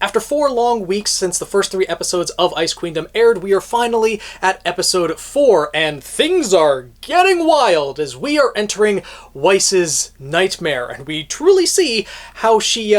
After 4 long weeks since the first 3 episodes of Ice Queendom aired, we are finally at episode 4, and things are getting wild as we are entering Weiss's Nightmare, and we truly see how she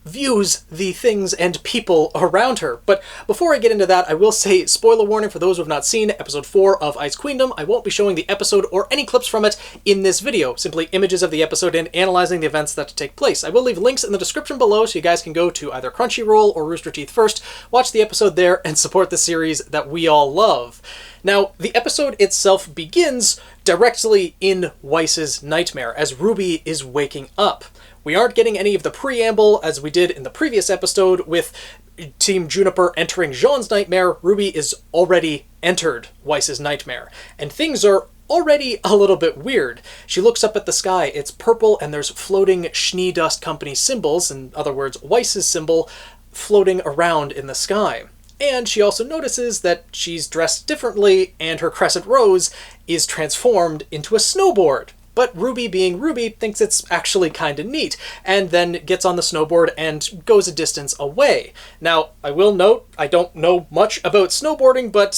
views the things and people around her. But before I get into that, I will say, spoiler warning for those who have not seen episode 4 of Ice Queendom, I won't be showing the episode or any clips from it in this video, simply images of the episode and analyzing the events that take place. I will leave links in the description below so you guys can go to either Crunchyroll or Rooster Teeth first, watch the episode there, and support the series that we all love. Now, the episode itself begins directly in Weiss's Nightmare, as RWby is waking up. We aren't getting any of the preamble as we did in the previous episode with Team Juniper entering Jean's Nightmare. RWby is already entered Weiss's Nightmare, and things are already a little bit weird. She looks up at the sky, it's purple, and there's floating Schnee Dust Company symbols, in other words, Weiss's symbol, floating around in the sky. And she also notices that she's dressed differently, and her Crescent Rose is transformed into a snowboard. But RWby, being RWby, thinks it's actually kinda neat, and then gets on the snowboard and goes a distance away. Now, I will note, I don't know much about snowboarding, but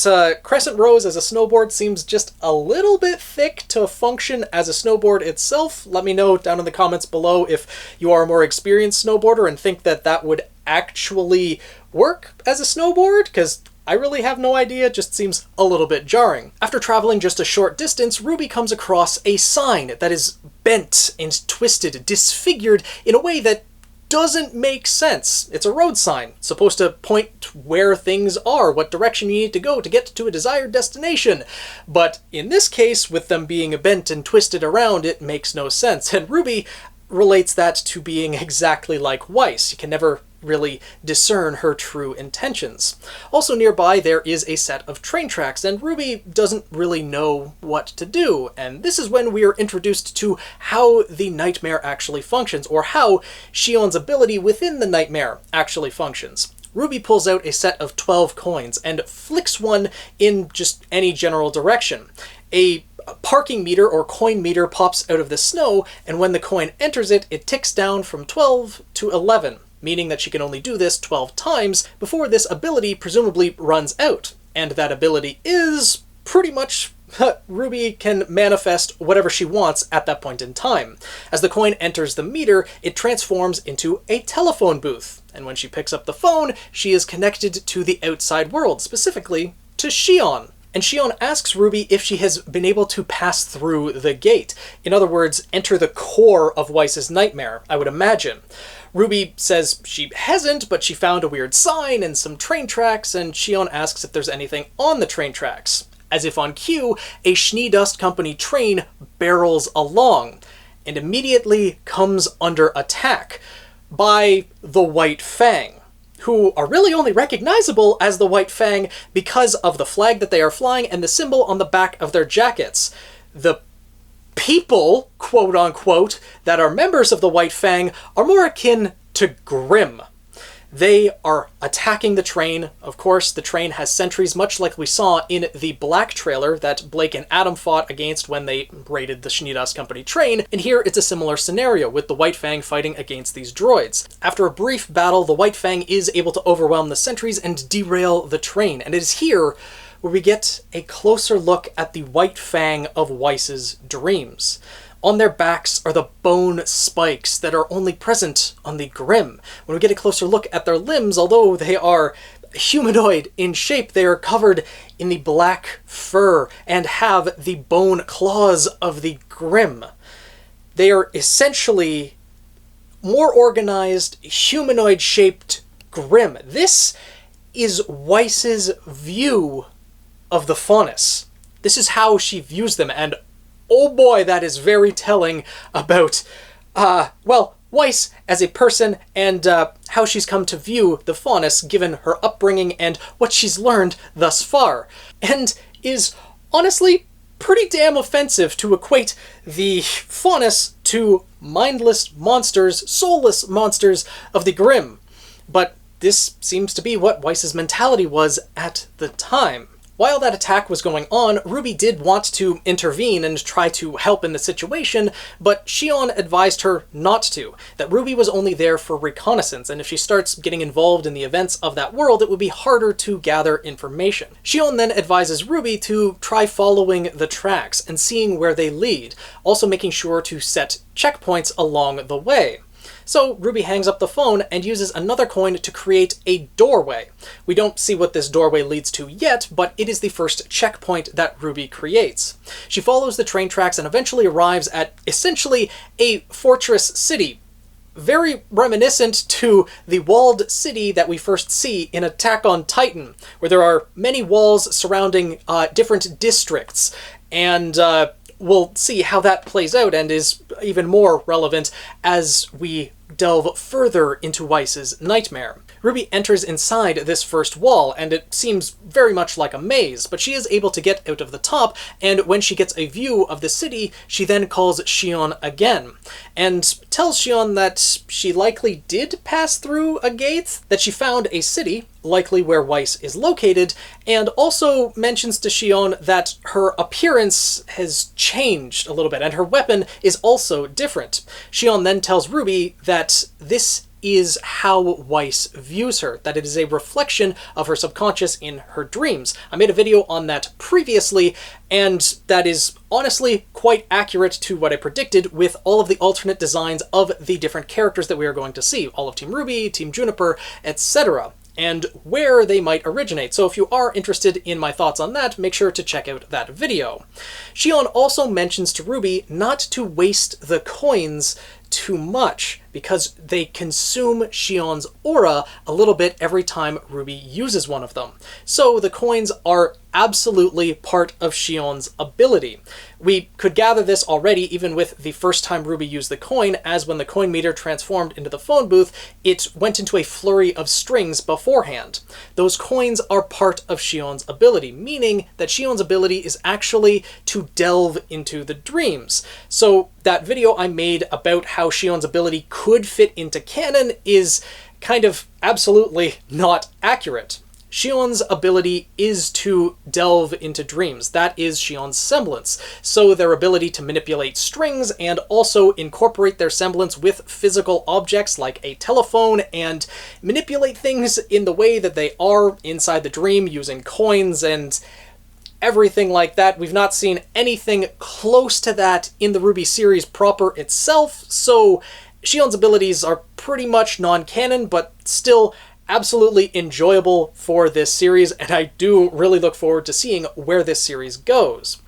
Crescent Rose as a snowboard seems just a little bit thick to function as a snowboard itself. Let me know down in the comments below if you are a more experienced snowboarder and think that that would actually work as a snowboard, because I really have no idea, it just seems a little bit jarring. After traveling just a short distance, RWby comes across a sign that is bent and twisted, disfigured in a way that doesn't make sense. It's a road sign, supposed to point where things are, what direction you need to go to get to a desired destination. But in this case, with them being bent and twisted around, it makes no sense, and RWby relates that to being exactly like Weiss. You can never really discern her true intentions. Also nearby there is a set of train tracks, and RWby doesn't really know what to do, and this is when we are introduced to how the nightmare actually functions, or how Shion's ability within the nightmare actually functions. RWby pulls out a set of 12 coins and flicks one in just any general direction. A parking meter or coin meter pops out of the snow, and when the coin enters it, it ticks down from 12 to 11. Meaning that she can only do this 12 times before this ability presumably runs out. And that ability is pretty much RWby can manifest whatever she wants at that point in time. As the coin enters the meter, it transforms into a telephone booth. And when she picks up the phone, she is connected to the outside world, specifically to Shion. And Shion asks RWby if she has been able to pass through the gate. In other words, enter the core of Weiss's Nightmare, I would imagine. RWby says she hasn't, but she found a weird sign and some train tracks, and Shion asks if there's anything on the train tracks. As if on cue, a Schnee Dust Company train barrels along, and immediately comes under attack by the White Fang, who are really only recognizable as the White Fang because of the flag that they are flying and the symbol on the back of their jackets. The people, quote-unquote, that are members of the White Fang are more akin to Grimm. They are attacking the train. Of course, the train has sentries, much like we saw in the Black trailer that Blake and Adam fought against when they raided the Schnee Dust Company train, and here it's a similar scenario, with the White Fang fighting against these droids. After a brief battle, the White Fang is able to overwhelm the sentries and derail the train, and it is here where we get a closer look at the White Fang of Weiss's dreams. On their backs are the bone spikes that are only present on the Grimm. When we get a closer look at their limbs, although they are humanoid in shape, they are covered in the black fur and have the bone claws of the Grimm. They are essentially more organized, humanoid-shaped Grimm. This is Weiss's view of the faunus. This is how she views them, and oh boy, that is very telling about, well, Weiss as a person and how she's come to view the faunus given her upbringing and what she's learned thus far. And is honestly pretty damn offensive to equate the faunus to mindless monsters, soulless monsters of the Grimm. But this seems to be what Weiss's mentality was at the time. While that attack was going on, RWby did want to intervene and try to help in the situation, but Shion advised her not to, that RWby was only there for reconnaissance, and if she starts getting involved in the events of that world, it would be harder to gather information. Shion then advises RWby to try following the tracks and seeing where they lead, also making sure to set checkpoints along the way. So RWby hangs up the phone and uses another coin to create a doorway. We don't see what this doorway leads to yet, but it is the first checkpoint that RWby creates. She follows the train tracks and eventually arrives at essentially a fortress city, very reminiscent to the walled city that we first see in Attack on Titan, where there are many walls surrounding different districts, and we'll see how that plays out and is even more relevant as we delve further into Weiss's nightmare. RWby enters inside this first wall, and it seems very much like a maze, but she is able to get out of the top, and when she gets a view of the city, she then calls Shion again, and tells Shion that she likely did pass through a gate, that she found a city, likely where Weiss is located, and also mentions to Shion that her appearance has changed a little bit, and her weapon is also different. Shion then tells RWby that this is how Weiss views her, that it is a reflection of her subconscious in her dreams. I made a video on that previously, and that is honestly quite accurate to what I predicted with all of the alternate designs of the different characters that we are going to see, all of Team RWby, Team Juniper, etc., and where they might originate. So if you are interested in my thoughts on that, make sure to check out that video. Shion also mentions to RWby not to waste the coins too much, because they consume Shion's aura a little bit every time RWby uses one of them. So the coins are absolutely part of Shion's ability. We could gather this already even with the first time RWby used the coin, as when the coin meter transformed into the phone booth, it went into a flurry of strings beforehand. Those coins are part of Shion's ability, meaning that Shion's ability is actually to delve into the dreams. So that video I made about how Shion's ability could fit into canon is kind of absolutely not accurate. Shion's ability is to delve into dreams. That is Shion's semblance. So their ability to manipulate strings and also incorporate their semblance with physical objects like a telephone and manipulate things in the way that they are inside the dream using coins and everything like that. We've not seen anything close to that in the RWby series proper itself, so Shion's abilities are pretty much non-canon, but still absolutely enjoyable for this series, and I do really look forward to seeing where this series goes.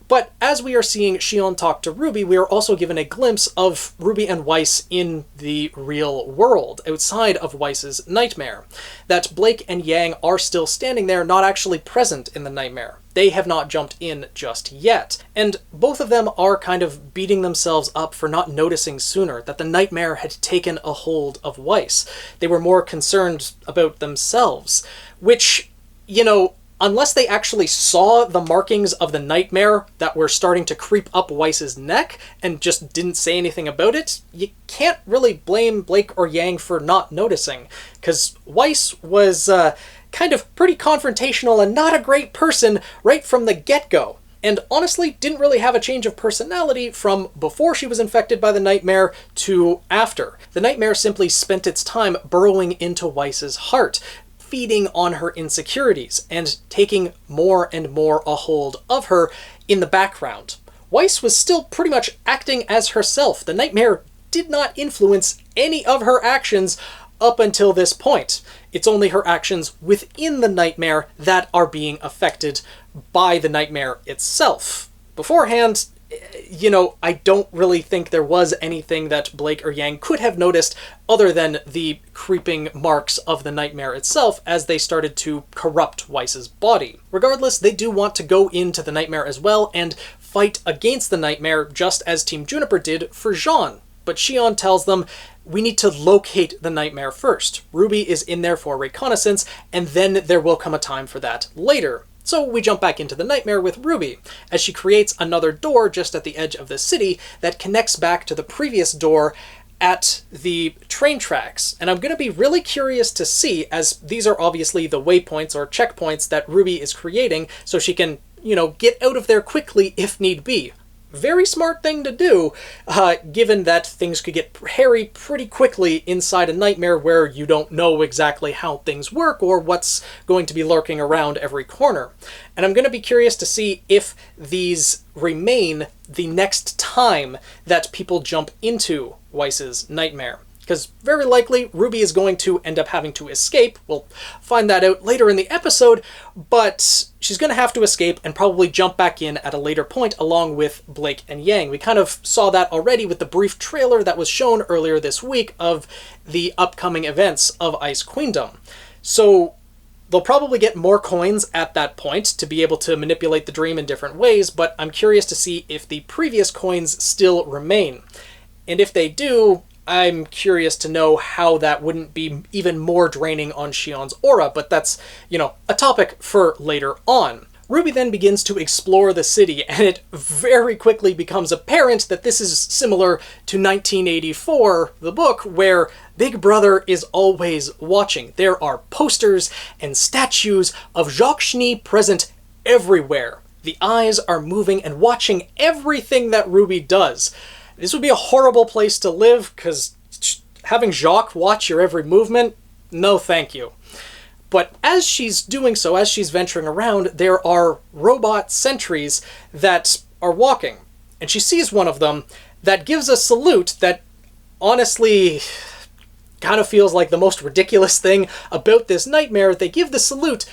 But as we are seeing Shion talk to RWby, we are also given a glimpse of RWby and Weiss in the real world, outside of Weiss's nightmare. That Blake and Yang are still standing there, not actually present in the nightmare. They have not jumped in just yet. And both of them are kind of beating themselves up for not noticing sooner that the nightmare had taken a hold of Weiss. They were more concerned about themselves, which, you know, unless they actually saw the markings of the nightmare that were starting to creep up Weiss's neck and just didn't say anything about it, you can't really blame Blake or Yang for not noticing, because Weiss was kind of pretty confrontational and not a great person right from the get-go. And honestly, didn't really have a change of personality from before she was infected by the nightmare to after. The nightmare simply spent its time burrowing into Weiss's heart, feeding on her insecurities, and taking more and more a hold of her in the background. Weiss was still pretty much acting as herself. The nightmare did not influence any of her actions up until this point. It's only her actions within the nightmare that are being affected by the nightmare itself. Beforehand, you know, I don't really think there was anything that Blake or Yang could have noticed other than the creeping marks of the nightmare itself as they started to corrupt Weiss's body. Regardless, they do want to go into the nightmare as well and fight against the nightmare, just as Team Juniper did for Jean. But Shion tells them, we need to locate the nightmare first. RWby is in there for reconnaissance, and then there will come a time for that later. So we jump back into the nightmare with RWby, as she creates another door just at the edge of the city that connects back to the previous door at the train tracks, and I'm going to be really curious to see, as these are obviously the waypoints or checkpoints that RWby is creating so she can, get out of there quickly if need be. Very smart thing to do, given that things could get hairy pretty quickly inside a nightmare where you don't know exactly how things work or what's going to be lurking around every corner. And I'm going to be curious to see if these remain the next time that people jump into Weiss's nightmare. Because very likely RWby is going to end up having to escape. We'll find that out later in the episode, but she's going to have to escape and probably jump back in at a later point along with Blake and Yang. We kind of saw that already with the brief trailer that was shown earlier this week of the upcoming events of Ice Queendom. So they'll probably get more coins at that point to be able to manipulate the dream in different ways, but I'm curious to see if the previous coins still remain. And if they do, I'm curious to know how that wouldn't be even more draining on Shion's aura, but that's, a topic for later on. RWby then begins to explore the city, and it very quickly becomes apparent that this is similar to 1984, the book, where Big Brother is always watching. There are posters and statues of Jacques Schnee present everywhere. The eyes are moving and watching everything that RWby does. This would be a horrible place to live, because having Jacques watch your every movement, no thank you. But as she's doing so, as she's venturing around, there are robot sentries that are walking. And she sees one of them that gives a salute that honestly kind of feels like the most ridiculous thing about this nightmare. They give the salute,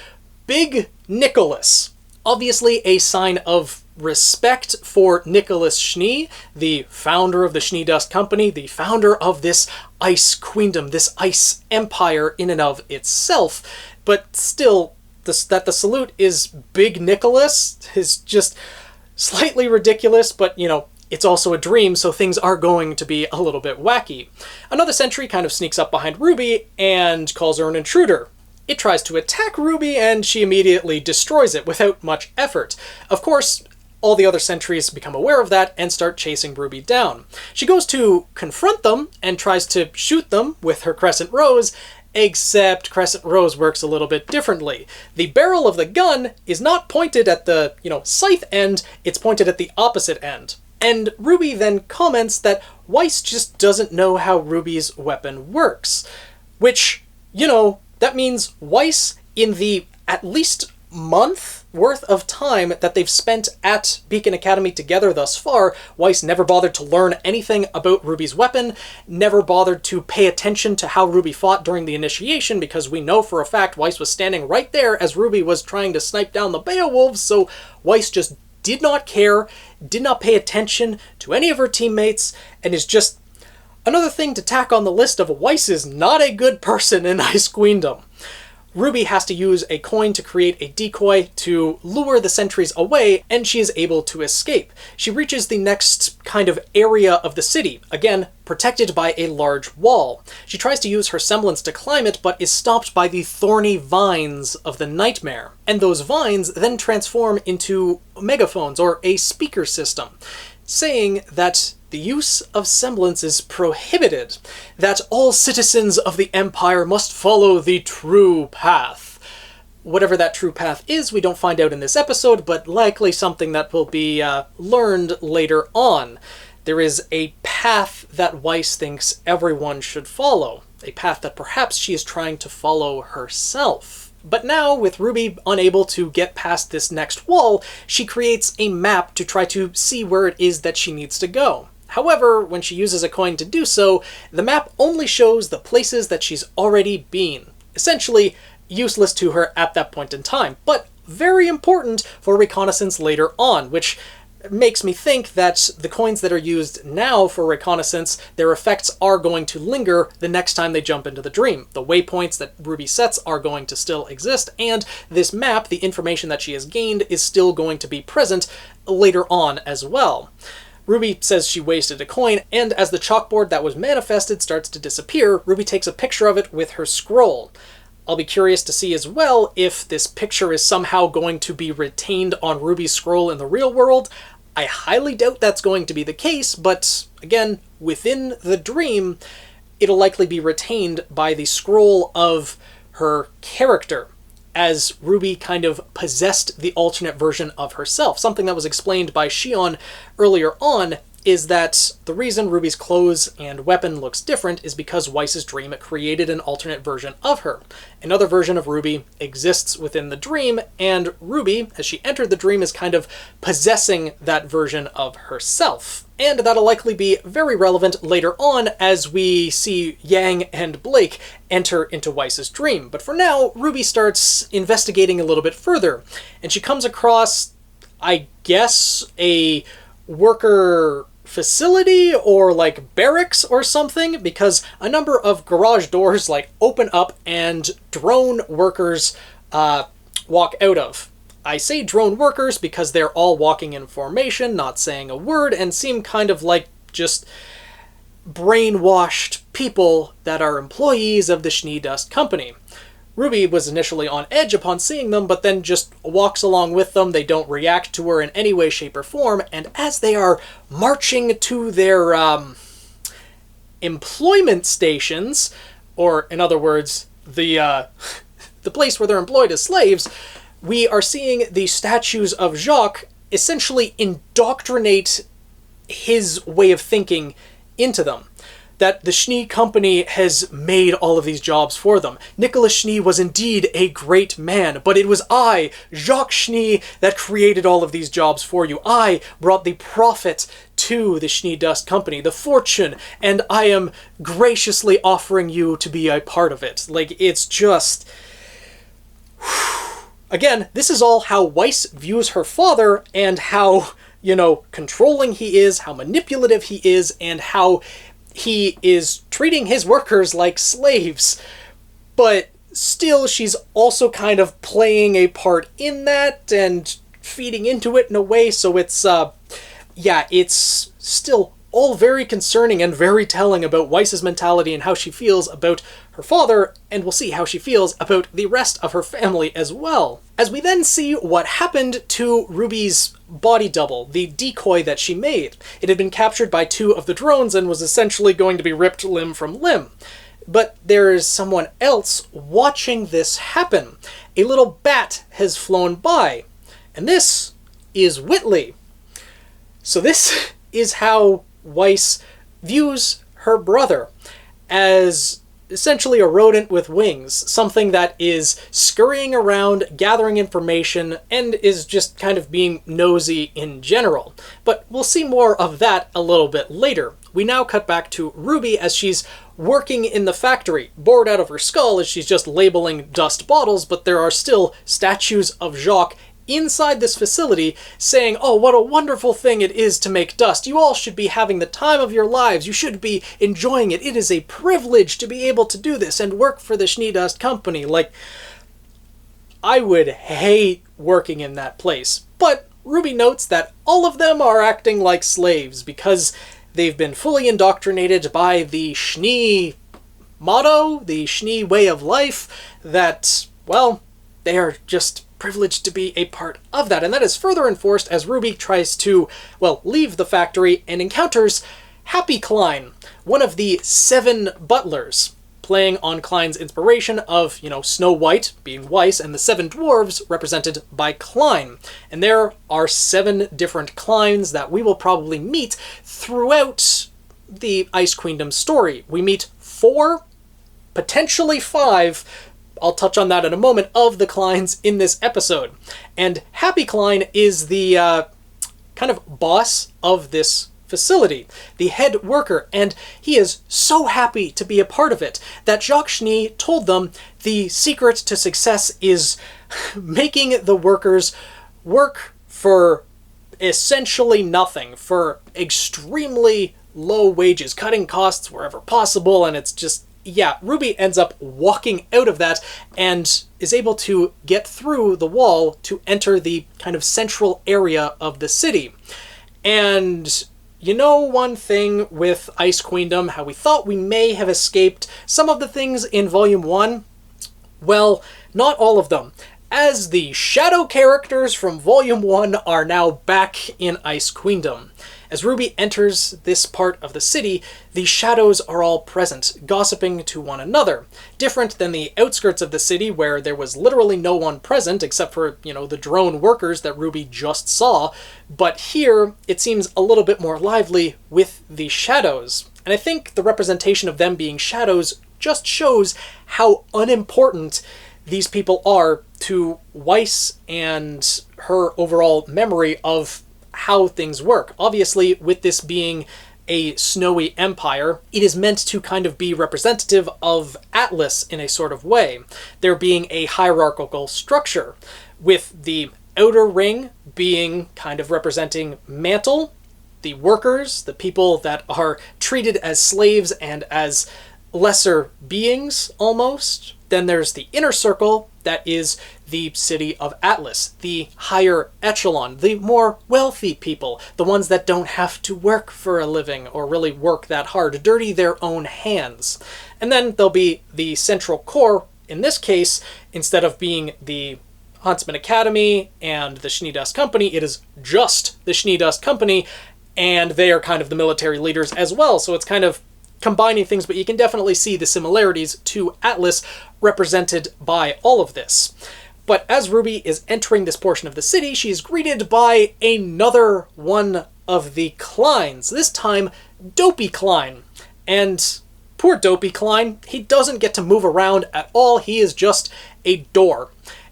Big Nicholas. Obviously a sign of respect for Nicholas Schnee, the founder of the Schnee Dust Company, the founder of this Ice Queendom, this ice empire in and of itself. But still, that the salute is Big Nicholas is just slightly ridiculous, but it's also a dream, so things are going to be a little bit wacky. Another sentry kind of sneaks up behind RWby and calls her an intruder. It tries to attack RWby, and she immediately destroys it without much effort. Of course, all the other sentries become aware of that and start chasing RWby down. She goes to confront them and tries to shoot them with her Crescent Rose, except Crescent Rose works a little bit differently. The barrel of the gun is not pointed at the, scythe end, it's pointed at the opposite end. And RWby then comments that Weiss just doesn't know how RWby's weapon works. Which, that means Weiss, in the at least month worth of time that they've spent at Beacon Academy together thus far, Weiss never bothered to learn anything about RWby's weapon, never bothered to pay attention to how RWby fought during the initiation, because we know for a fact Weiss was standing right there as RWby was trying to snipe down the Beowulfs, so Weiss just did not care, did not pay attention to any of her teammates, and is just another thing to tack on the list of Weiss is not a good person in Ice Queendom. RWby has to use a coin to create a decoy to lure the sentries away, and she is able to escape. She reaches the next kind of area of the city, again, protected by a large wall. She tries to use her semblance to climb it, but is stopped by the thorny vines of the nightmare. And those vines then transform into megaphones, or a speaker system, saying that the use of semblance is prohibited, that all citizens of the Empire must follow the true path. Whatever that true path is, we don't find out in this episode, but likely something that will be learned later on. There is a path that Weiss thinks everyone should follow, a path that perhaps she is trying to follow herself. But now, with RWby unable to get past this next wall, she creates a map to try to see where it is that she needs to go. However, when she uses a coin to do so, the map only shows the places that she's already been. Essentially, useless to her at that point in time, but very important for reconnaissance later on, which makes me think that the coins that are used now for reconnaissance, their effects are going to linger the next time they jump into the dream. The waypoints that RWby sets are going to still exist, and this map, the information that she has gained, is still going to be present later on as well. RWby says she wasted a coin, and as the chalkboard that was manifested starts to disappear, RWby takes a picture of it with her scroll. I'll be curious to see as well if this picture is somehow going to be retained on RWby's scroll in the real world. I highly doubt that's going to be the case, but again, within the dream, it'll likely be retained by the scroll of her character, as RWby kind of possessed the alternate version of herself. Something that was explained by Shion earlier on is that the reason RWby's clothes and weapon looks different is because Weiss's dream created an alternate version of her. Another version of RWby exists within the dream, and RWby, as she entered the dream, is kind of possessing that version of herself. And that'll likely be very relevant later on as we see Yang and Blake enter into Weiss's dream. But for now, RWby starts investigating a little bit further, and she comes across, I guess, a worker facility or like barracks or something, because a number of garage doors like open up and drone workers walk out of. I say drone workers because they're all walking in formation, not saying a word, and seem kind of like just brainwashed people that are employees of the Schnee Dust Company. RWby was initially on edge upon seeing them, but then just walks along with them. They don't react to her in any way, shape, or form, and as they are marching to their employment stations, or in other words, the place where they're employed as slaves, we are seeing the statues of Jacques essentially indoctrinate his way of thinking into them. That the Schnee Company has made all of these jobs for them. Nicholas Schnee was indeed a great man, but it was I, Jacques Schnee, that created all of these jobs for you. I brought the profit to the Schnee Dust Company, the fortune, and I am graciously offering you to be a part of it. Like, it's just... Again, this is all how Weiss views her father, and how, controlling he is, how manipulative he is, and how he is treating his workers like slaves. But still, she's also kind of playing a part in that and feeding into it in a way, so it's, it's still all very concerning and very telling about Weiss's mentality and how she feels about her father, and we'll see how she feels about the rest of her family as well. As we then see what happened to RWby's body double, the decoy that she made. It had been captured by 2 of the drones and was essentially going to be ripped limb from limb. But there is someone else watching this happen. A little bat has flown by, and this is Whitley. So this is how Weiss views her brother, as essentially a rodent with wings, something that is scurrying around, gathering information, and is just kind of being nosy in general. But we'll see more of that a little bit later. We now cut back to RWby as she's working in the factory, bored out of her skull as she's just labeling dust bottles, but there are still statues of Jacques inside this facility saying, "Oh, what a wonderful thing it is to make dust. You all should be having the time of your lives. You should be enjoying it. It is a privilege to be able to do this and work for the Schnee Dust Company." Like, I would hate working in that place. But RWby notes that all of them are acting like slaves because they've been fully indoctrinated by the Schnee motto, the Schnee way of life, that, well, they are just privileged to be a part of that. And that is further enforced as RWby tries to, leave the factory and encounters Happy Cline, one of the 7 butlers, playing on Cline's inspiration of, Snow White being Weiss and the 7 dwarves represented by Cline. And there are 7 different Clines that we will probably meet throughout the Ice Queendom story. We meet 4, potentially 5, I'll touch on that in a moment, of the Clines in this episode. And Happy Cline is the kind of boss of this facility, the head worker, and he is so happy to be a part of it that Jacques Schnee told them the secret to success is making the workers work for essentially nothing, for extremely low wages, cutting costs wherever possible, and it's just, RWby ends up walking out of that and is able to get through the wall to enter the kind of central area of the city. And one thing with Ice Queendom, how we thought we may have escaped some of the things in Volume 1? Well, not all of them, as the shadow characters from Volume 1 are now back in Ice Queendom. As RWby enters this part of the city, the shadows are all present, gossiping to one another. Different than the outskirts of the city where there was literally no one present except for, the drone workers that RWby just saw, but here it seems a little bit more lively with the shadows. And I think the representation of them being shadows just shows how unimportant these people are to Weiss and her overall memory of how things work. Obviously, with this being a snowy empire, it is meant to kind of be representative of Atlas in a sort of way, there being a hierarchical structure, with the outer ring being kind of representing Mantle, the workers, the people that are treated as slaves and as lesser beings, almost. Then there's the inner circle, that is the city of Atlas, the higher echelon, the more wealthy people, the ones that don't have to work for a living or really work that hard, dirty their own hands. And then there'll be the central core. In this case, instead of being the Huntsman Academy and the Schnee Dust Company, it is just the Schnee Dust Company, and they are kind of the military leaders as well. So it's kind of combining things, but you can definitely see the similarities to Atlas represented by all of this. But as RWby is entering this portion of the city, she is greeted by another one of the Clines, this time Dopey Cline. And poor Dopey Cline, he doesn't get to move around at all, he is just a door.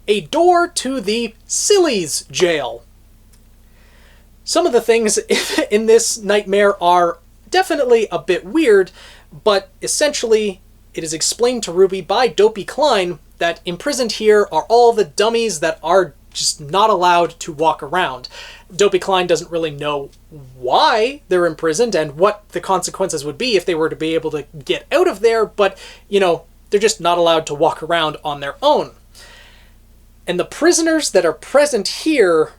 A door to the Sillies jail. Some of the things in this nightmare are definitely a bit weird, but essentially it is explained to RWby by Dopey Cline that imprisoned here are all the dummies that are just not allowed to walk around. Dopey Cline doesn't really know why they're imprisoned and what the consequences would be if they were to be able to get out of there, but, they're just not allowed to walk around on their own. And the prisoners that are present here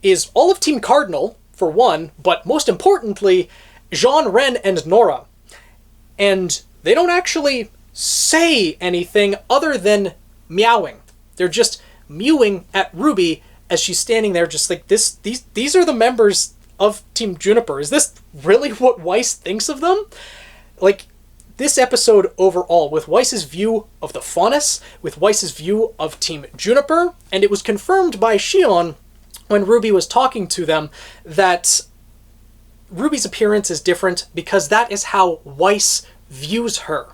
is all of Team Cardinal, for one, but most importantly, Jean, Ren, and Nora. And they don't actually say anything other than meowing. They're just mewing at RWby as she's standing there just like this. These are the members of Team Juniper. Is this really what Weiss thinks of them? Like, this episode overall, with Weiss's view of the faunus, with Weiss's view of Team Juniper, and it was confirmed by Shion when RWby was talking to them that RWby's appearance is different because that is how Weiss views her.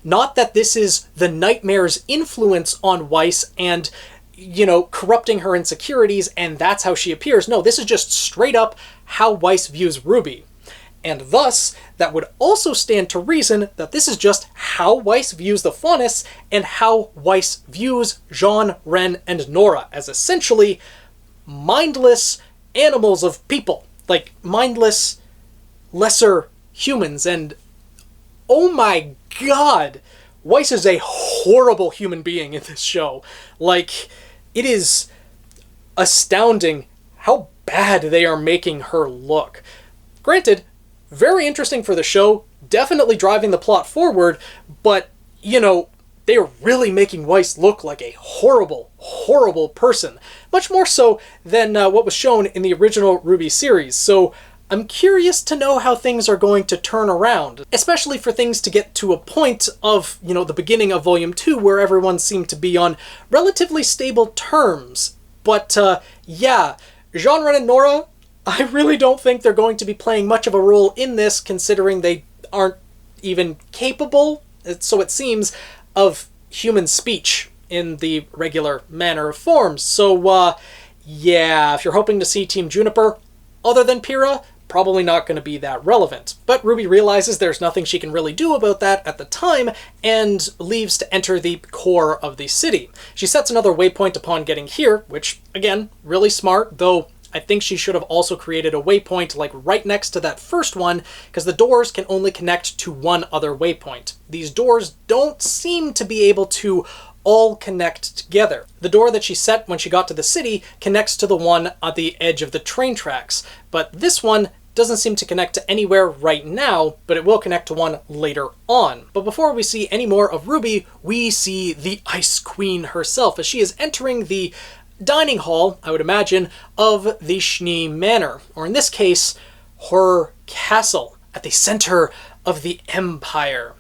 Not that this is the nightmare's influence on Weiss and, corrupting her insecurities and that's how she appears. No, this is just straight up how Weiss views RWby. And thus, that would also stand to reason that this is just how Weiss views the faunus and how Weiss views Jean, Ren, and Nora as essentially mindless animals of people. Like, mindless, lesser humans. And, oh my god, Weiss is a horrible human being in this show. Like, it is astounding how bad they are making her look. Granted, very interesting for the show, definitely driving the plot forward, but, they are really making Weiss look like a horrible, horrible person. Much more so than what was shown in the original RWby series. So I'm curious to know how things are going to turn around, especially for things to get to a point of, the beginning of Volume 2 where everyone seemed to be on relatively stable terms. But, yeah, Jean, Ren, and Nora, I really don't think they're going to be playing much of a role in this, considering they aren't even capable, so it seems, of human speech in the regular manner of forms. So, yeah, if you're hoping to see Team Juniper, other than Pyrrha, probably not going to be that relevant. But RWby realizes there's nothing she can really do about that at the time, and leaves to enter the core of the city. She sets another waypoint upon getting here, which, again, really smart, though I think she should have also created a waypoint like right next to that first one, because the doors can only connect to one other waypoint. These doors don't seem to be able to all connect together. The door that she set when she got to the city connects to the one at the edge of the train tracks, but this one doesn't seem to connect to anywhere right now, but it will connect to one later on. But before we see any more of RWby, we see the Ice Queen herself as she is entering the dining hall, I would imagine, of the Schnee Manor, or in this case, her castle at the center of the Empire.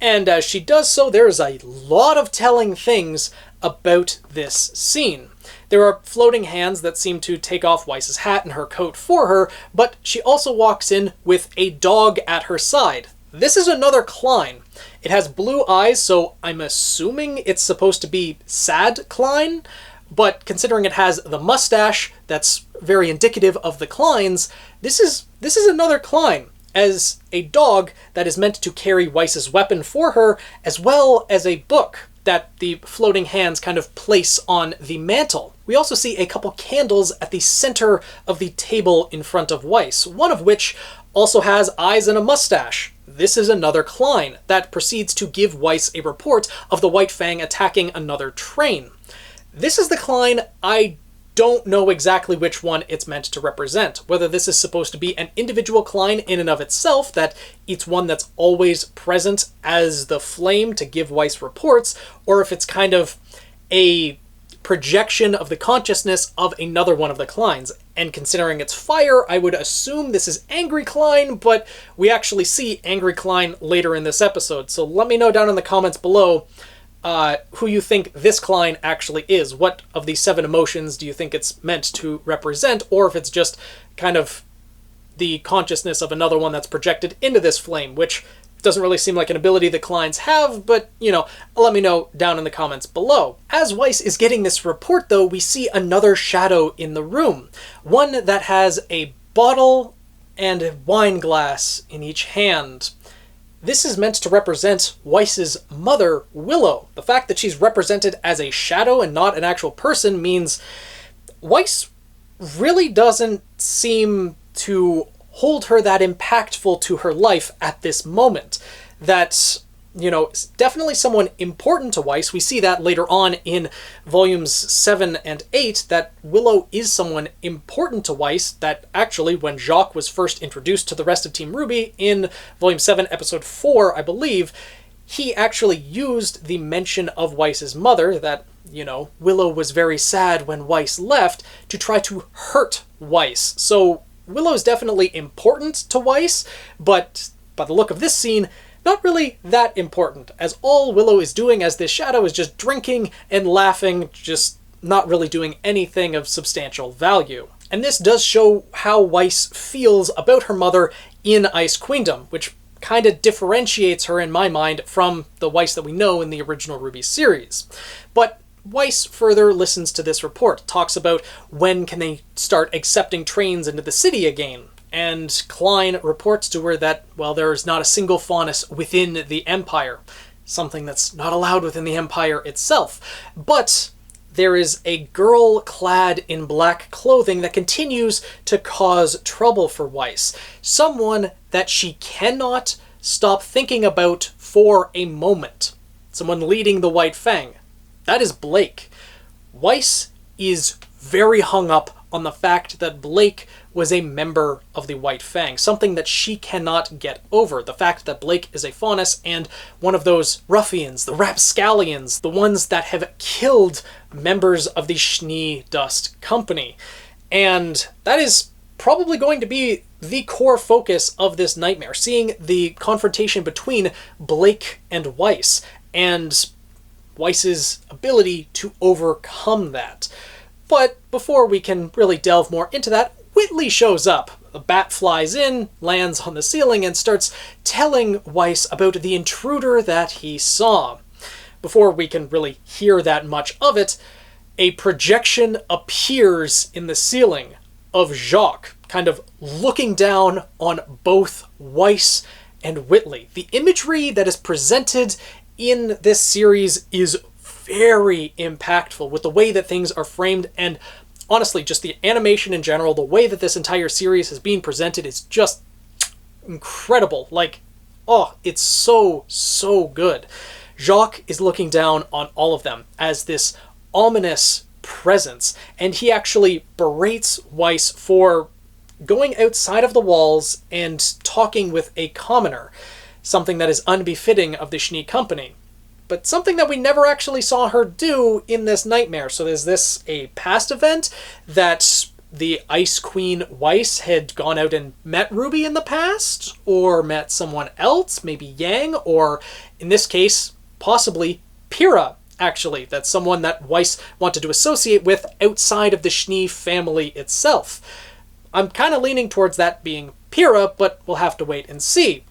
And as she does so, there's a lot of telling things about this scene. There are floating hands that seem to take off Weiss's hat and her coat for her, but she also walks in with a dog at her side. This is another Cline. It has blue eyes, so I'm assuming it's supposed to be sad Cline, but considering it has the mustache that's very indicative of the Clines, this is another Cline, as a dog that is meant to carry Weiss's weapon for her, as well as a book that the floating hands kind of place on the mantle. We also see a couple candles at the center of the table in front of Weiss, one of which also has eyes and a mustache. This is another Cline that proceeds to give Weiss a report of the White Fang attacking another train. This is the Cline I don't know exactly which one it's meant to represent. Whether this is supposed to be an individual Cline in and of itself, that it's one that's always present as the flame to give Weiss reports, or if it's kind of a projection of the consciousness of another one of the Clines. And considering it's fire, I would assume this is Angry Cline, but we actually see Angry Cline later in this episode. So let me know down in the comments below who you think this Cline actually is. What of these 7 emotions do you think it's meant to represent, or if it's just kind of the consciousness of another one that's projected into this flame, which doesn't really seem like an ability the Clines have, but, you know, let me know down in the comments below. As Weiss is getting this report, though, we see another shadow in the room. One that has a bottle and a wine glass in each hand. This is meant to represent Weiss's mother, Willow. The fact that she's represented as a shadow and not an actual person means Weiss really doesn't seem to hold her that impactful to her life at this moment. That, you know, definitely someone important to Weiss. We see that later on in volumes 7 and 8, that Willow is someone important to Weiss, that actually, when Jacques was first introduced to the rest of Team RWby in volume 7, episode 4, I believe, he actually used the mention of Weiss's mother, that, you know, Willow was very sad when Weiss left, to try to hurt Weiss. So Willow is definitely important to Weiss, but by the look of this scene, not really that important, as all Willow is doing as this shadow is just drinking and laughing, just not really doing anything of substantial value. And this does show how Weiss feels about her mother in Ice Queendom, which kind of differentiates her, in my mind, from the Weiss that we know in the original RWby series. But Weiss further listens to this report, talks about when can they start accepting trains into the city again. And Cline reports to her that, well, there is not a single faunus within the Empire. Something that's not allowed within the Empire itself. But there is a girl clad in black clothing that continues to cause trouble for Weiss. Someone that she cannot stop thinking about for a moment. Someone leading the White Fang. That is Blake. Weiss is very hung up on the fact that Blake was a member of the White Fang, something that she cannot get over. The fact that Blake is a faunus and one of those ruffians, the rapscallions, the ones that have killed members of the Schnee Dust Company. And that is probably going to be the core focus of this nightmare, seeing the confrontation between Blake and Weiss, and Weiss's ability to overcome that. But before we can really delve more into that, Whitley shows up. A bat flies in, lands on the ceiling, and starts telling Weiss about the intruder that he saw. Before we can really hear that much of it, a projection appears in the ceiling of Jacques, kind of looking down on both Weiss and Whitley. The imagery that is presented in this series is very impactful with the way that things are framed, and honestly, just the animation in general, the way that this entire series is being presented is just incredible. Like, oh, it's so, so good. Jacques is looking down on all of them as this ominous presence, and he actually berates Weiss for going outside of the walls and talking with a commoner, something that is unbefitting of the Schnee Company. But something that we never actually saw her do in this nightmare. So is this a past event that the Ice Queen Weiss had gone out and met RWby in the past, or met someone else, maybe Yang, or in this case, possibly Pyrrha, actually. That's someone that Weiss wanted to associate with outside of the Schnee family itself. I'm kind of leaning towards that being Pyrrha, but we'll have to wait and see.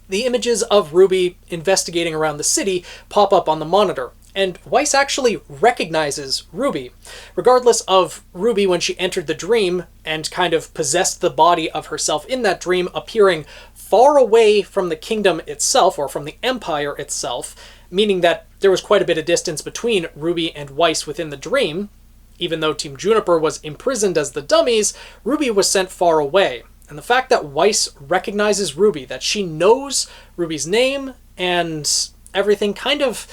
The images of RWby investigating around the city pop up on the monitor, and Weiss actually recognizes RWby. Regardless of RWby when she entered the dream and kind of possessed the body of herself in that dream, appearing far away from the kingdom itself, or from the empire itself, meaning that there was quite a bit of distance between RWby and Weiss within the dream. Even though Team Juniper was imprisoned as the dummies, RWby was sent far away. And the fact that Weiss recognizes RWby, that she knows RWby's name and everything, kind of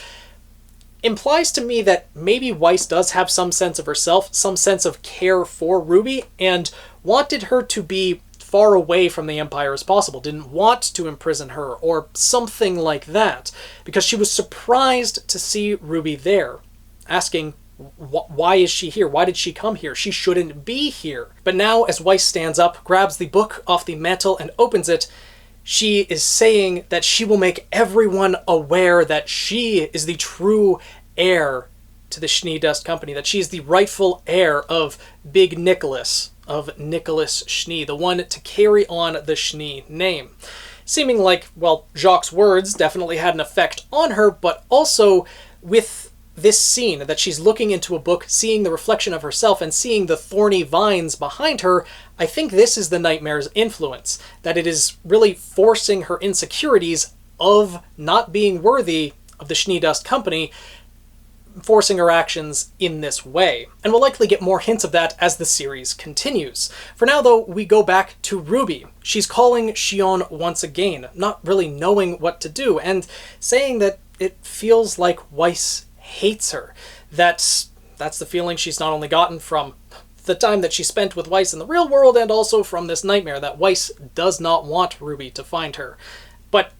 implies to me that maybe Weiss does have some sense of herself, some sense of care for RWby, and wanted her to be far away from the Empire as possible, didn't want to imprison her, or something like that, because she was surprised to see RWby there, asking, why is she here? Why did she come here? She shouldn't be here. But now, as Weiss stands up, grabs the book off the mantle and opens it, she is saying that she will make everyone aware that she is the true heir to the Schnee Dust Company, that she is the rightful heir of Big Nicholas, of Nicholas Schnee, the one to carry on the Schnee name. Seeming like, well, Jacques' words definitely had an effect on her, but also with this scene, that she's looking into a book, seeing the reflection of herself and seeing the thorny vines behind her, I think this is the nightmare's influence, that it is really forcing her insecurities of not being worthy of the Schnee Dust Company, forcing her actions in this way. And we'll likely get more hints of that as the series continues. For now, though, we go back to RWby. She's calling Shion once again, not really knowing what to do, and saying that it feels like Weiss hates her. That's the feeling she's not only gotten from the time that she spent with Weiss in the real world, and also from this nightmare, that Weiss does not want RWby to find her. But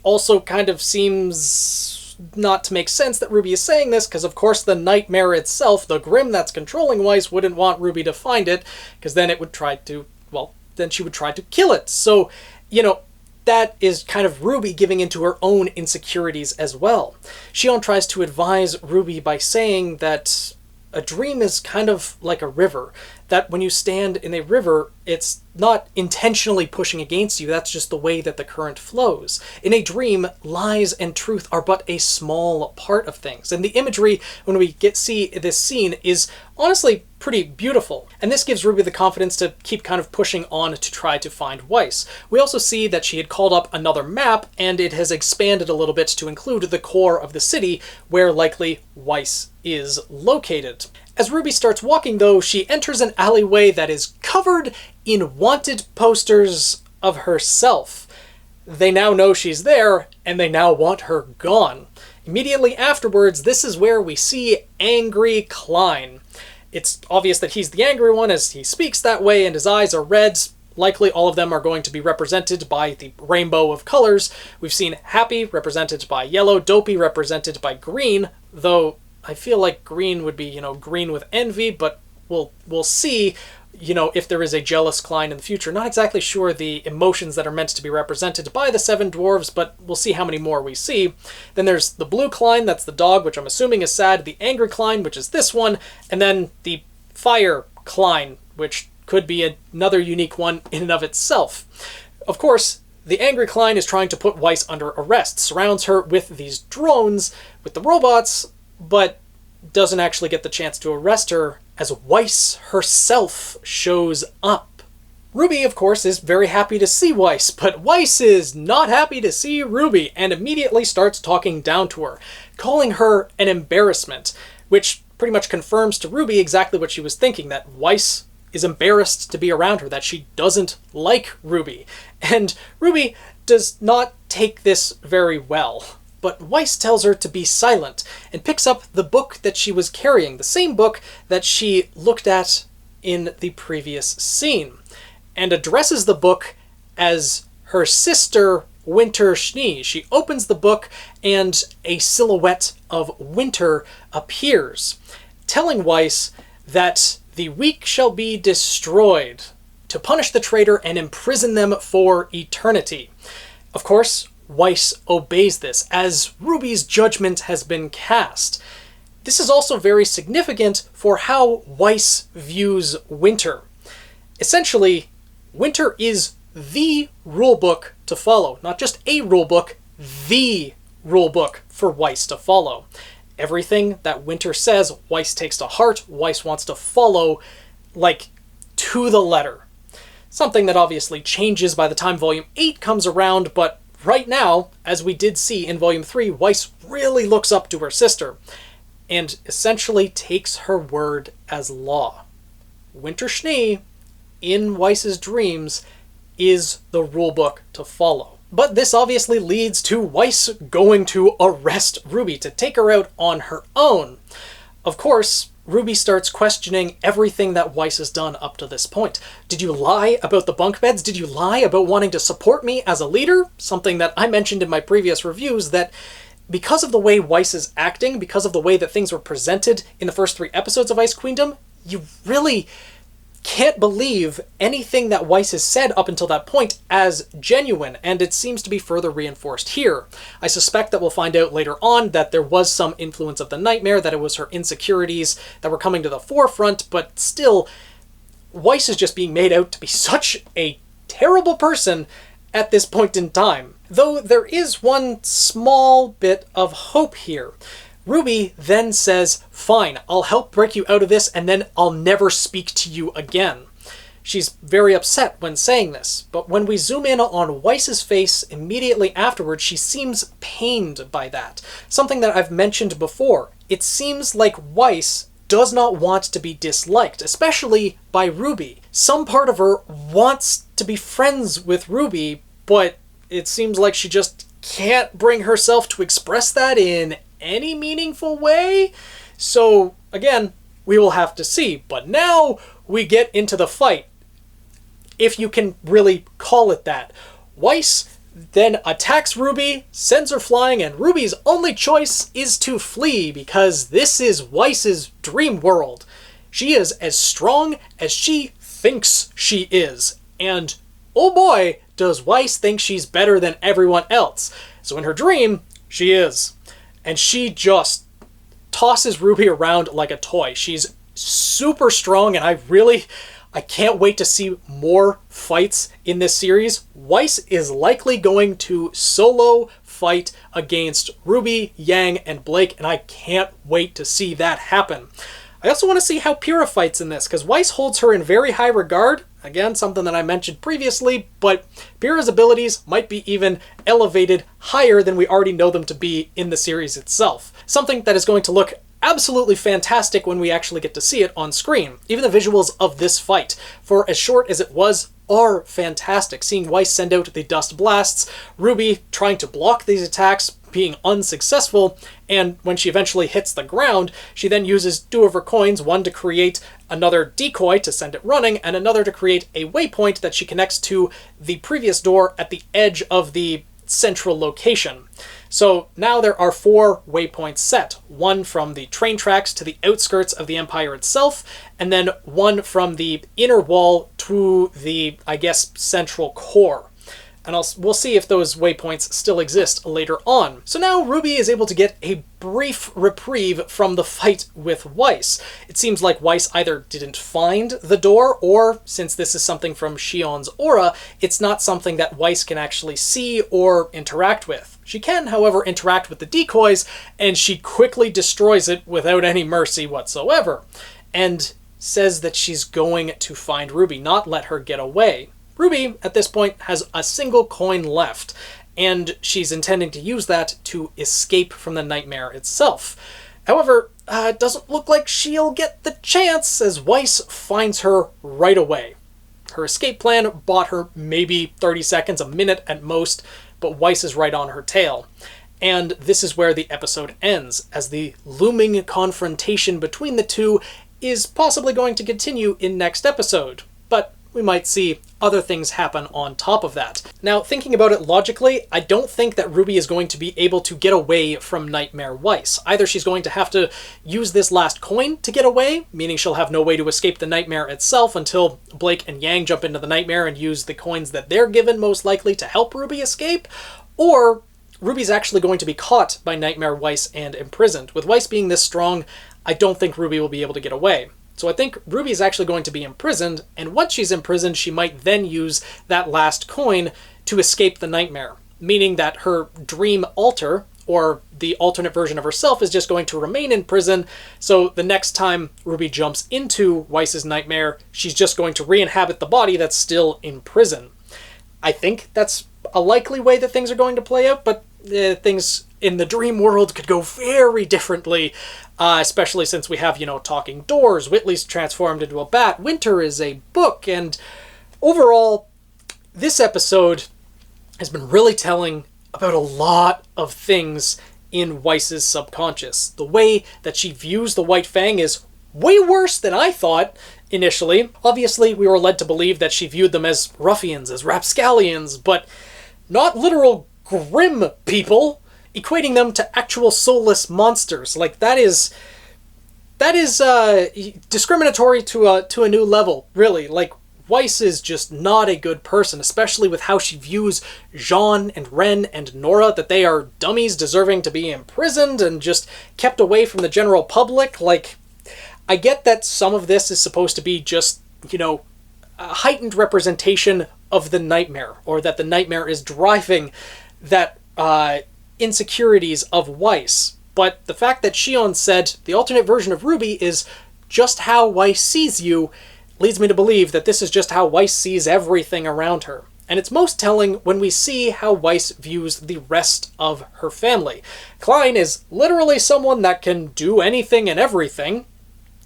also kind of seems not to make sense that RWby is saying this, because of course the nightmare itself, the Grimm that's controlling Weiss, wouldn't want RWby to find it, because then it would try to, well, then she would try to kill it. So, you know, that is kind of RWby giving into her own insecurities as well. Shion tries to advise RWby by saying that a dream is kind of like a river, that when you stand in a river, it's not intentionally pushing against you, that's just the way that the current flows. In a dream, lies and truth are but a small part of things, and the imagery when we see this scene is honestly pretty beautiful, and this gives RWby the confidence to keep kind of pushing on to try to find Weiss. We also see that she had called up another map, and it has expanded a little bit to include the core of the city, where likely Weiss is located. As RWby starts walking, though, she enters an alleyway that is covered in wanted posters of herself. They now know she's there, and they now want her gone. Immediately afterwards, this is where we see angry Cline. It's obvious that he's the angry one as he speaks that way, and his eyes are red. Likely all of them are going to be represented by the rainbow of colors. We've seen Happy represented by yellow, Dopey represented by green, though I feel like green would be, you know, green with envy, but we'll see, you know, if there is a jealous Cline in the future. Not exactly sure the emotions that are meant to be represented by the seven dwarves, but we'll see how many more we see. Then there's the blue Cline, that's the dog, which I'm assuming is sad, the angry Cline, which is this one, and then the fire Cline, which could be another unique one in and of itself. Of course, the angry Cline is trying to put Weiss under arrest, surrounds her with these drones, with the robots, but doesn't actually get the chance to arrest her as Weiss herself shows up. RWby, of course, is very happy to see Weiss, but Weiss is not happy to see RWby and immediately starts talking down to her, calling her an embarrassment, which pretty much confirms to RWby exactly what she was thinking, that Weiss is embarrassed to be around her, that she doesn't like RWby. And RWby does not take this very well. But Weiss tells her to be silent and picks up the book that she was carrying, the same book that she looked at in the previous scene, and addresses the book as her sister, Winter Schnee. She opens the book and a silhouette of Winter appears, telling Weiss that The weak shall be destroyed, to punish the traitor and imprison them for eternity. Of course, Weiss obeys this, as RWby's judgment has been cast. This is also very significant for how Weiss views Winter. Essentially, Winter is the rulebook to follow. Not just a rulebook, the rulebook for Weiss to follow. Everything that Winter says, Weiss takes to heart, Weiss wants to follow, like, to the letter. Something that obviously changes by the time Volume 8 comes around, but right now, as we did see in Volume 3, Weiss really looks up to her sister, and essentially takes her word as law. Winter Schnee, in Weiss's dreams, is the rulebook to follow. But this obviously leads to Weiss going to arrest RWby, to take her out on her own. Of course, RWby starts questioning everything that Weiss has done up to this point. Did you lie about the bunk beds? Did you lie about wanting to support me as a leader? Something that I mentioned in my previous reviews, that because of the way Weiss is acting, because of the way that things were presented in the first 3 episodes of Ice Queendom, you really can't believe anything that Weiss has said up until that point as genuine, and it seems to be further reinforced here. I suspect that we'll find out later on that there was some influence of the nightmare, that it was her insecurities that were coming to the forefront, but still, Weiss is just being made out to be such a terrible person at this point in time. Though there is one small bit of hope here. RWby then says, fine, I'll help break you out of this, and then I'll never speak to you again. She's very upset when saying this, but when we zoom in on Weiss's face immediately afterwards, she seems pained by that. Something that I've mentioned before. It seems like Weiss does not want to be disliked, especially by RWby. Some part of her wants to be friends with RWby, but it seems like she just can't bring herself to express that in any meaningful way. So again, we will have to see. But now we get into the fight, if you can really call it that. Weiss then attacks RWby, sends her flying, and RWby's only choice is to flee, because this is Weiss's dream world. She is as strong as she thinks she is, and oh boy, does Weiss think she's better than everyone else. So in her dream, she is. And she just tosses RWby around like a toy. She's super strong, and I can't wait to see more fights in this series. Weiss is likely going to solo fight against RWby, Yang, and Blake, and I can't wait to see that happen. I also want to see how Pyrrha fights in this, because Weiss holds her in very high regard. Again, something that I mentioned previously, but Pyrrha's abilities might be even elevated higher than we already know them to be in the series itself. Something that is going to look absolutely fantastic when we actually get to see it on screen. Even the visuals of this fight, for as short as it was, are fantastic. Seeing Weiss send out the dust blasts, RWby trying to block these attacks, being unsuccessful, and when she eventually hits the ground, she then uses 2 of her coins, one to create another decoy to send it running, and another to create a waypoint that she connects to the previous door at the edge of the central location. So now there are 4 waypoints set, one from the train tracks to the outskirts of the Empire itself, and then one from the inner wall to the, I guess, central core. And we'll see if those waypoints still exist later on. So now RWby is able to get a brief reprieve from the fight with Weiss. It seems like Weiss either didn't find the door, or, since this is something from Shion's aura, it's not something that Weiss can actually see or interact with. She can, however, interact with the decoys, and she quickly destroys it without any mercy whatsoever, and says that she's going to find RWby, not let her get away. RWby, at this point, has a single coin left, and she's intending to use that to escape from the nightmare itself. However, it doesn't look like she'll get the chance, as Weiss finds her right away. Her escape plan bought her maybe 30 seconds, a minute at most, but Weiss is right on her tail. And this is where the episode ends, as the looming confrontation between the two is possibly going to continue in next episode. But we might see other things happen on top of that. Now, thinking about it logically, I don't think that RWby is going to be able to get away from Nightmare Weiss. Either she's going to have to use this last coin to get away, meaning she'll have no way to escape the nightmare itself until Blake and Yang jump into the nightmare and use the coins that they're given, most likely, to help RWby escape, or RWby's actually going to be caught by Nightmare Weiss and imprisoned. With Weiss being this strong, I don't think RWby will be able to get away. So I think RWby is actually going to be imprisoned, and once she's imprisoned, she might then use that last coin to escape the nightmare, meaning that her dream alter, or the alternate version of herself, is just going to remain in prison, so the next time RWby jumps into Weiss's nightmare, she's just going to re-inhabit the body that's still in prison. I think that's a likely way that things are going to play out, but things in the dream world could go very differently, especially since we have, talking doors, Whitley's transformed into a bat, Winter is a book, and overall, this episode has been really telling about a lot of things in Weiss's subconscious. The way that she views the White Fang is way worse than I thought initially. Obviously, we were led to believe that she viewed them as ruffians, as rapscallions, but not literal grim people, equating them to actual soulless monsters. Like, that is discriminatory to a new level, really. Like, Weiss is just not a good person, especially with how she views Jean and Ren and Nora, that they are dummies deserving to be imprisoned and just kept away from the general public. Like, I get that some of this is supposed to be just, a heightened representation of the nightmare, or that the nightmare is driving that insecurities of Weiss. But the fact that Shion said the alternate version of RWby is just how Weiss sees you leads me to believe that this is just how Weiss sees everything around her. And it's most telling when we see how Weiss views the rest of her family. Cline is literally someone that can do anything and everything.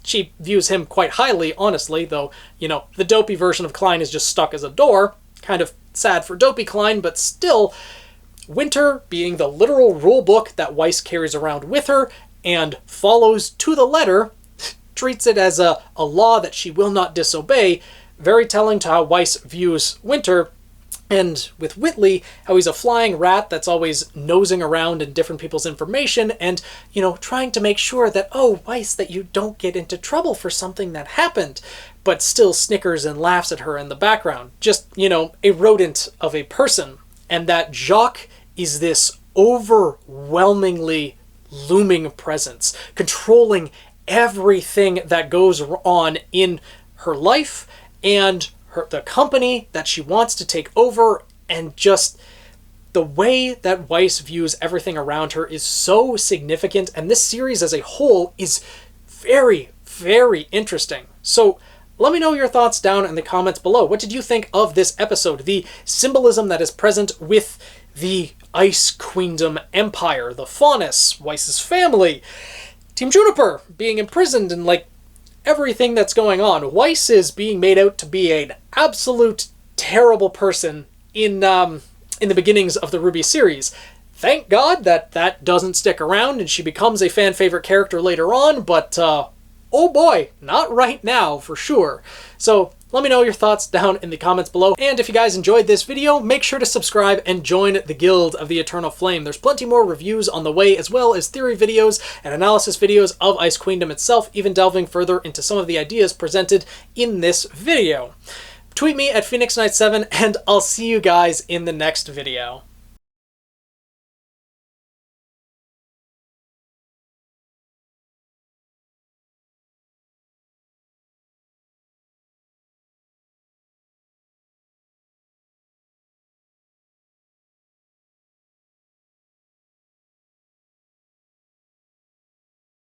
She views him quite highly, honestly, though, the dopey version of Cline is just stuck as a door. Kind of sad for dopey Cline, but still, Winter, being the literal rule book that Weiss carries around with her and follows to the letter, treats it as a law that she will not disobey, very telling to how Weiss views Winter. And with Whitley, how he's a flying rat that's always nosing around in different people's information and, trying to make sure that, oh, Weiss, that you don't get into trouble for something that happened, but still snickers and laughs at her in the background. Just, a rodent of a person. And that Jacques is this overwhelmingly looming presence, controlling everything that goes on in her life and the company that she wants to take over, and just the way that Weiss views everything around her is so significant, and this series as a whole is very, very interesting. So let me know your thoughts down in the comments below. What did you think of this episode? The symbolism that is present with the Ice Queendom Empire, the faunus, Weiss's family, Team Juniper being imprisoned, and everything that's going on. Weiss is being made out to be an absolute terrible person in the beginnings of the RWby series. Thank God that doesn't stick around and she becomes a fan favorite character later on, but oh boy, not right now for sure. So let me know your thoughts down in the comments below. And if you guys enjoyed this video, make sure to subscribe and join the Guild of the Eternal Flame. There's plenty more reviews on the way, as well as theory videos and analysis videos of Ice Queendom itself, even delving further into some of the ideas presented in this video. Tweet me at PhoenixKnight7, and I'll see you guys in the next video.